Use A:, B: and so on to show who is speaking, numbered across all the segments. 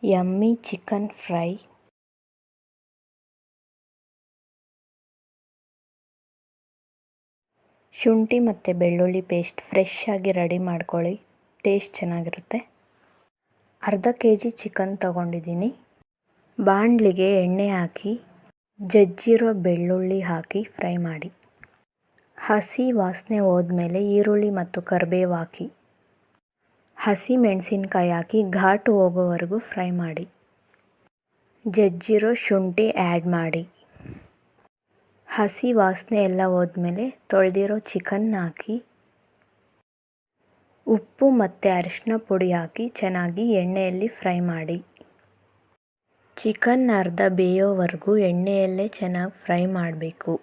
A: Yummy chicken fry. ಶುಂಠಿ ಮತ್ತು ಬೆಳ್ಳುಳ್ಳಿ ಪೇಸ್ಟ್ ಫ್ರೆಶ್ ಆಗಿ ರೆಡಿ ಮಾಡ್ಕೊಳ್ಳಿ, ಟೇಸ್ಟ್ ಚೆನ್ನಾಗಿರುತ್ತೆ. ಅರ್ಧ kg ಚಿಕನ್ ತಗೊಂಡಿದ್ದೀನಿ. ಬಾಣಲಿಗೆ ಎಣ್ಣೆ ಹಾಕಿ ಜಜ್ಜಿರೋ ಬೆಳ್ಳುಳ್ಳಿ ಹಾಕಿ ಫ್ರೈ ಮಾಡಿ. ಹಸಿ ವಾಸನೆ ಹೋದ್ಮೇಲೆ ಈರುಳ್ಳಿ ಮತ್ತು ಕರಿಬೇವು ಹಾಕಿ, ಹಸಿ ಮೆಣಸಿನ್ಕಾಯಿ ಹಾಕಿ ಘಾಟು ಹೋಗೋವರೆಗೂ ಫ್ರೈ ಮಾಡಿ. ಜಜ್ಜಿರೋ ಶುಂಠಿ ಆ್ಯಡ್ ಮಾಡಿ. ಹಸಿ ವಾಸನೆ ಎಲ್ಲ ಹೋದ್ಮೇಲೆ ತೊಳೆದಿರೋ ಚಿಕನ್ ಹಾಕಿ ಉಪ್ಪು ಮತ್ತು ಅರಿಶಿನ ಪುಡಿ ಹಾಕಿ ಚೆನ್ನಾಗಿ ಎಣ್ಣೆಯಲ್ಲಿ ಫ್ರೈ ಮಾಡಿ. ಚಿಕನ್ ಅರ್ಧ ಬೇಯೋವರೆಗೂ ಎಣ್ಣೆಯಲ್ಲೇ ಚೆನ್ನಾಗಿ ಫ್ರೈ ಮಾಡಬೇಕು.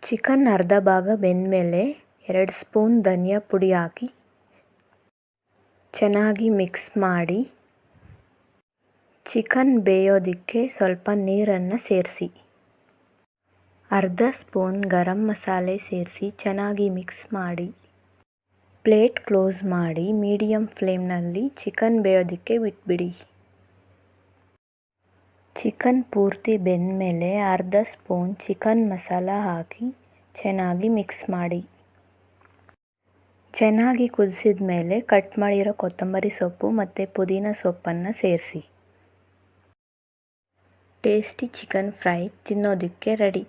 A: ಚಿಕನ್ ಅರ್ಧ ಭಾಗ ಬೆಂದಮೇಲೆ 2 ಸ್ಪೂನ್ ಧನಿಯಾ ಪುಡಿ ಹಾಕಿ ಚೆನ್ನಾಗಿ ಮಿಕ್ಸ್ ಮಾಡಿ. ಚಿಕನ್ ಬೇಯೋದಕ್ಕೆ ಸ್ವಲ್ಪ ನೀರನ್ನು ಸೇರಿಸಿ. ಅರ್ಧ ಸ್ಪೂನ್ ಗರಂ ಮಸಾಲೆ ಸೇರಿಸಿ ಚೆನ್ನಾಗಿ ಮಿಕ್ಸ್ ಮಾಡಿ. ಪ್ಲೇಟ್ ಕ್ಲೋಸ್ ಮಾಡಿ ಮೀಡಿಯಮ್ ಫ್ಲೇಮ್ನಲ್ಲಿ ಚಿಕನ್ ಬೇಯೋದಕ್ಕೆ ಬಿಟ್ಬಿಡಿ. ಚಿಕನ್ ಪೂರ್ತಿ ಬೆಂದಮೇಲೆ ಅರ್ಧ ಸ್ಪೂನ್ ಚಿಕನ್ ಮಸಾಲ ಹಾಕಿ ಚೆನ್ನಾಗಿ ಮಿಕ್ಸ್ ಮಾಡಿ. ಚೆನ್ನಾಗಿ ಕುದಿಸಿದ ಮೇಲೆ ಕಟ್ ಮಾಡಿರೋ ಕೊತ್ತಂಬರಿ ಸೊಪ್ಪು ಮತ್ತು ಪುದೀನ ಸೊಪ್ಪನ್ನು ಸೇರಿಸಿ. ಟೇಸ್ಟಿ ಚಿಕನ್ ಫ್ರೈ ತಿನ್ನೋದಕ್ಕೆ ರೆಡಿ.